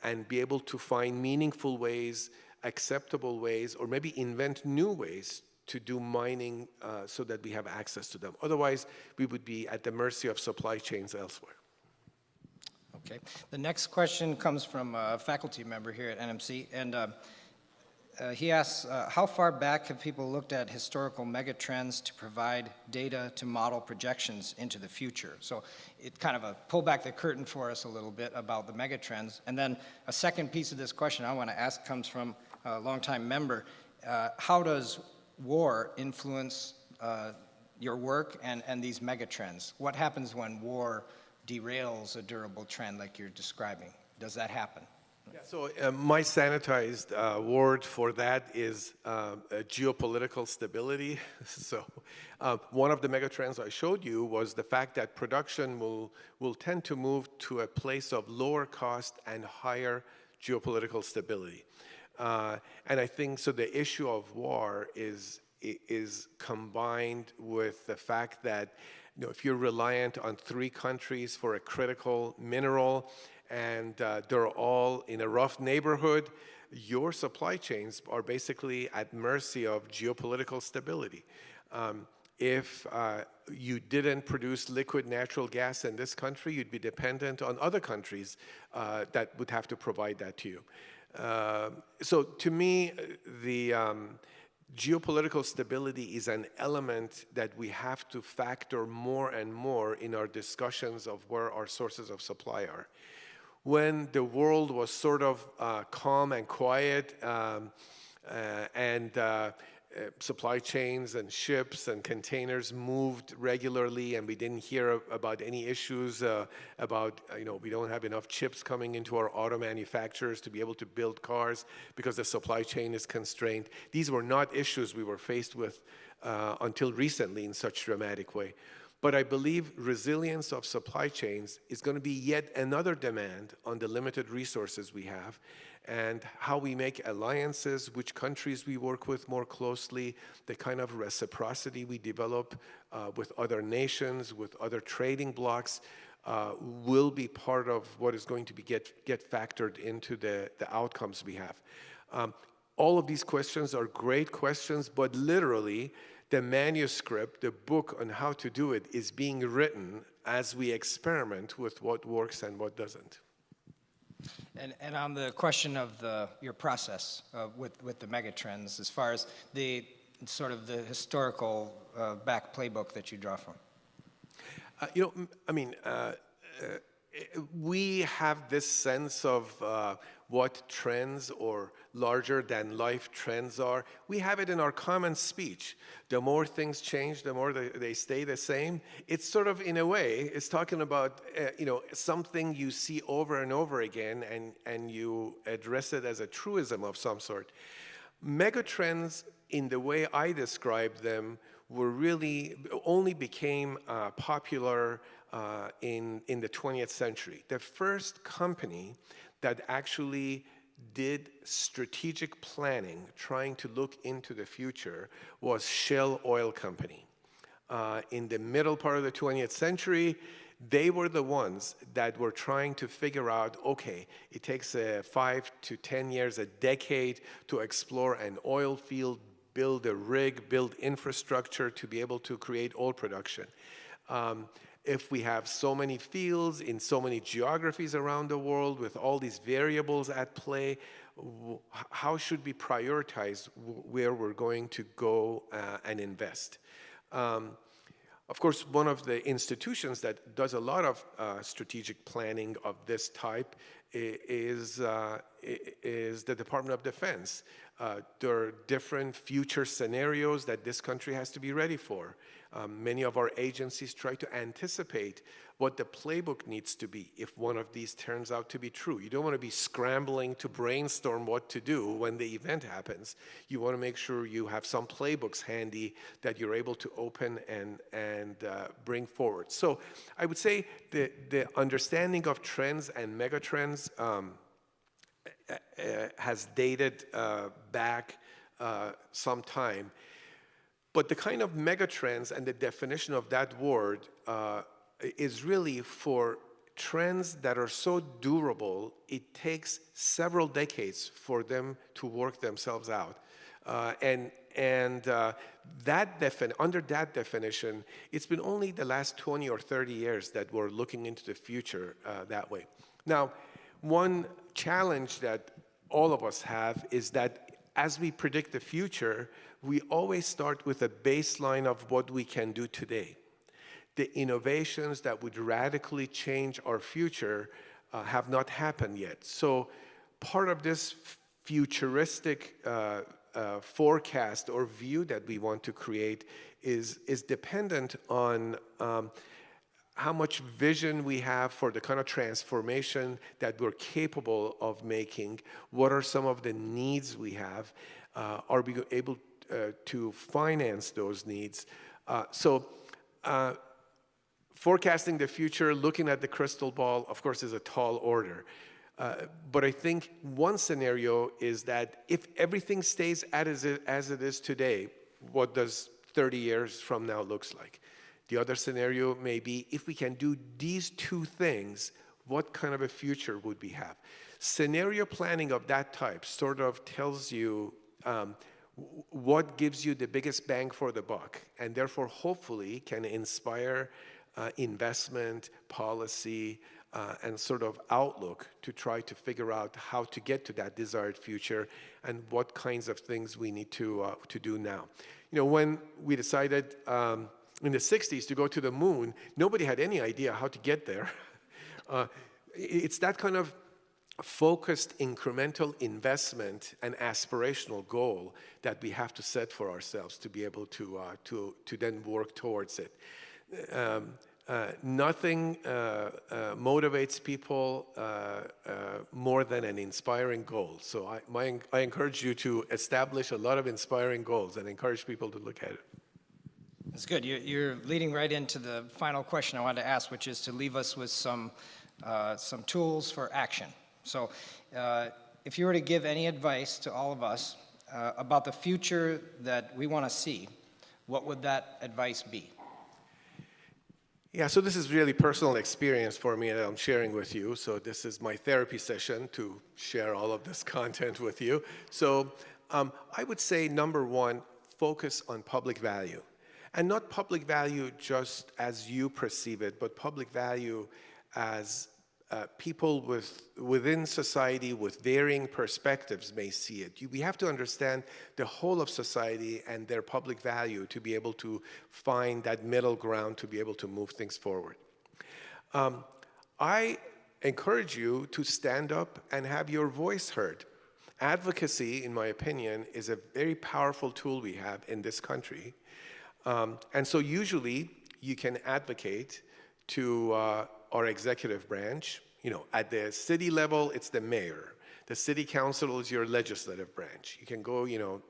and be able to find meaningful ways, acceptable ways, or maybe invent new ways to do mining so that we have access to them. Otherwise, we would be at the mercy of supply chains elsewhere. Okay. The next question comes from a faculty member here at NMC, and he asks, how far back have people looked at historical megatrends to provide data to model projections into the future? So it kind of pull back the curtain for us a little bit about the megatrends. And then a second piece of this question I want to ask comes from a longtime member. How does war influence your work and these megatrends? What happens when war derails a durable trend like you're describing? Does that happen? So my sanitized word for that is geopolitical stability. So one of the megatrends I showed you was the fact that production will tend to move to a place of lower cost and higher geopolitical stability. And I think so the issue of war is combined with the fact that if you're reliant on 3 countries for a critical mineral, and they're all in a rough neighborhood, your supply chains are basically at mercy of geopolitical stability. If you didn't produce liquid natural gas in this country, you'd be dependent on other countries that would have to provide that to you. So to me, the geopolitical stability is an element that we have to factor more and more in our discussions of where our sources of supply are. When the world was sort of calm and quiet and supply chains and ships and containers moved regularly and we didn't hear about any issues about, we don't have enough chips coming into our auto manufacturers to be able to build cars because the supply chain is constrained. These were not issues we were faced with until recently in such dramatic way. But I believe resilience of supply chains is going to be yet another demand on the limited resources we have and how we make alliances, which countries we work with more closely, the kind of reciprocity we develop with other nations, with other trading blocs, will be part of what is going to be get factored into the outcomes we have. All of these questions are great questions, but literally, the manuscript, the book on how to do it is being written as we experiment with what works and what doesn't. And on the question of your process with the megatrends, as far as the sort of the historical back playbook that you draw from. We have this sense of what trends or larger than life trends are. We have it in our common speech. The more things change, the more they stay the same. It's sort of, in a way, it's talking about something you see over and over again, and you address it as a truism of some sort. Megatrends, in the way I describe them, were really only became popular in the 20th century. The first company that actually did strategic planning, trying to look into the future, was Shell Oil Company. In the middle part of the 20th century, they were the ones that were trying to figure out, okay, it takes 5 to 10 years, a decade to explore an oil field, build a rig, build infrastructure to be able to create oil production. If we have so many fields in so many geographies around the world with all these variables at play, how should we prioritize where we're going to go and invest? Of course, one of the institutions that does a lot of strategic planning of this type is the Department of Defense. There are different future scenarios that this country has to be ready for. Many of our agencies try to anticipate what the playbook needs to be if one of these turns out to be true. You don't want to be scrambling to brainstorm what to do when the event happens. You want to make sure you have some playbooks handy that you're able to open and bring forward. So I would say the understanding of trends and megatrends has dated back some time. But the kind of megatrends and the definition of that word is really for trends that are so durable, it takes several decades for them to work themselves out. Under that definition, it's been only the last 20 or 30 years that we're looking into the future that way. Now, one challenge that all of us have is that as we predict the future, we always start with a baseline of what we can do today. The innovations that would radically change our future have not happened yet. So part of this futuristic forecast or view that we want to create is dependent on how much vision we have for the kind of transformation that we're capable of making, what are some of the needs we have, are we able to finance those needs. Forecasting the future, looking at the crystal ball, of course, is a tall order. But I think one scenario is that if everything stays as it is today, what does 30 years from now looks like? The other scenario may be if we can do these two things, what kind of a future would we have? Scenario planning of that type sort of tells you what gives you the biggest bang for the buck, and therefore hopefully can inspire investment, policy, and sort of outlook to try to figure out how to get to that desired future and what kinds of things we need to do now. You know, when we decided in the 60s to go to the moon, nobody had any idea how to get there. It's that kind of focused incremental investment and aspirational goal that we have to set for ourselves to be able to then work towards it. Nothing motivates people more than an inspiring goal. So I encourage you to establish a lot of inspiring goals and encourage people to look at it. That's good. You're leading right into the final question I wanted to ask, which is to leave us with some tools for action. So if you were to give any advice to all of us about the future that we want to see, what would that advice be? Yeah, so this is really personal experience for me that I'm sharing with you. So this is my therapy session to share all of this content with you. So I would say, number one, focus on public value. And not public value just as you perceive it, but public value as people within society with varying perspectives may see it. We have to understand the whole of society and their public value to be able to find that middle ground to be able to move things forward. I encourage you to stand up and have your voice heard. Advocacy, in my opinion, is a very powerful tool we have in this country. And so usually you can advocate to our executive branch. You know, at the city level, it's the mayor. The city council is your legislative branch. You can go, you know,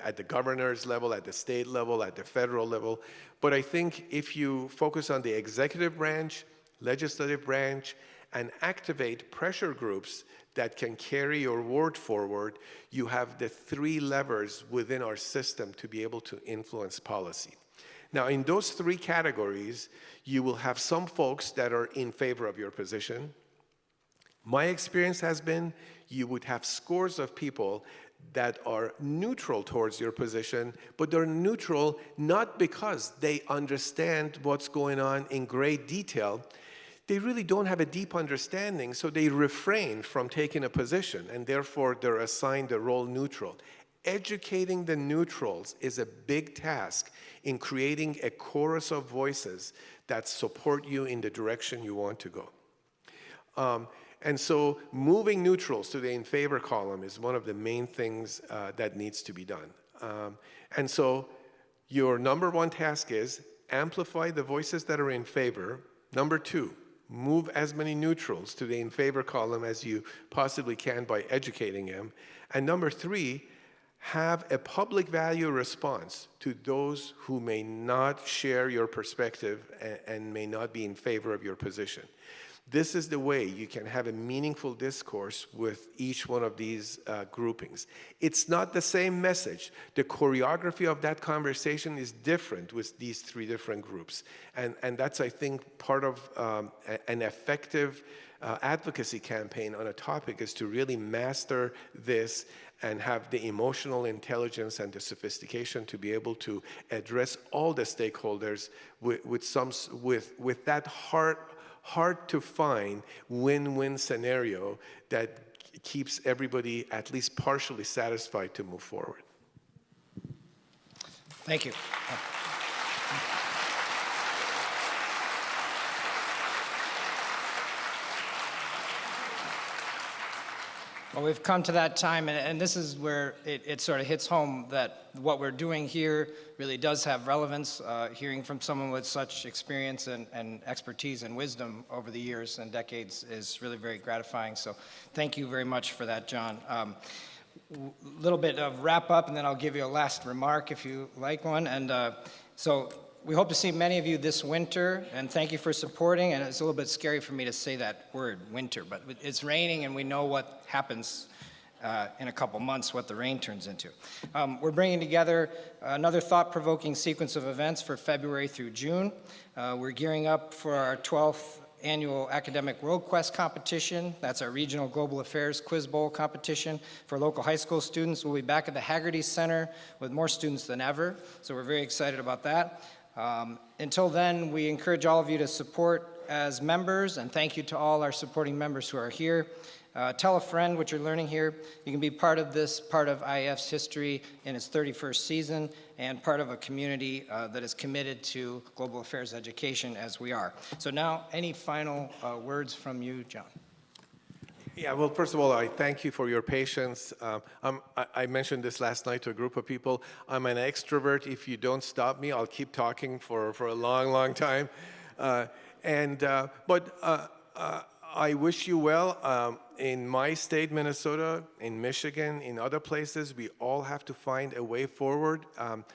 at the governor's level, at the state level, at the federal level. But I think if you focus on the executive branch, legislative branch, and activate pressure groups that can carry your word forward, you have the three levers within our system to be able to influence policy. Now, in those three categories, you will have some folks that are in favor of your position. My experience has been you would have scores of people that are neutral towards your position, but they're neutral not because they understand what's going on in great detail. They really don't have a deep understanding, so they refrain from taking a position, and therefore they're assigned the role neutral. Educating the neutrals is a big task in creating a chorus of voices that support you in the direction you want to go. And so moving neutrals to the in favor column is one of the main things that needs to be done. And so your number one task is amplify the voices that are in favor. Number two, move as many neutrals to the in favor column as you possibly can by educating them. And number three, have a public value response to those who may not share your perspective and may not be in favor of your position. This is the way you can have a meaningful discourse with each one of these groupings. It's not the same message. The choreography of that conversation is different with these three different groups. And that's, I think, part of an effective advocacy campaign on a topic is to really master this and have the emotional intelligence and the sophistication to be able to address all the stakeholders with that hard to find win-win scenario that keeps everybody at least partially satisfied to move forward. Thank you. Well, we've come to that time, and this is where it sort of hits home that what we're doing here really does have relevance. Hearing from someone with such experience and expertise and wisdom over the years and decades is really very gratifying. So thank you very much for that, John. Little bit of wrap up, and then I'll give you a last remark if you like one. And so we hope to see many of you this winter, and thank you for supporting. And it's a little bit scary for me to say that word, winter, but it's raining, and we know what happens in a couple months, what the rain turns into. We're bringing together another thought-provoking sequence of events for February through June. We're gearing up for our 12th annual Academic World Quest competition. That's our regional global affairs quiz bowl competition for local high school students. We'll be back at the Haggerty Center with more students than ever, so we're very excited about that. Until then, we encourage all of you to support as members, and thank you to all our supporting members who are here. Tell a friend what you're learning here. You can be part of this, part of IAF's history in its 31st season, and part of a community that is committed to global affairs education as we are. So now, any final words from you, John? Yeah, well, first of all, I thank you for your patience. I mentioned this last night to a group of people. I'm an extrovert. If you don't stop me, I'll keep talking for a long, long time. I wish you well. In my state, Minnesota, in Michigan, in other places, we all have to find a way forward.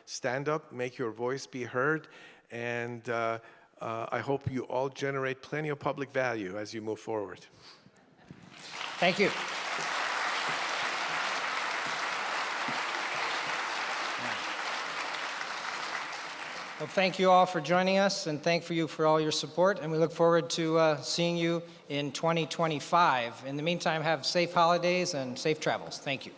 Stand up, make your voice be heard, and I hope you all generate plenty of public value as you move forward. Thank you. Well, thank you all for joining us, and thank you for all your support, and we look forward to seeing you in 2025. In the meantime, have safe holidays and safe travels. Thank you.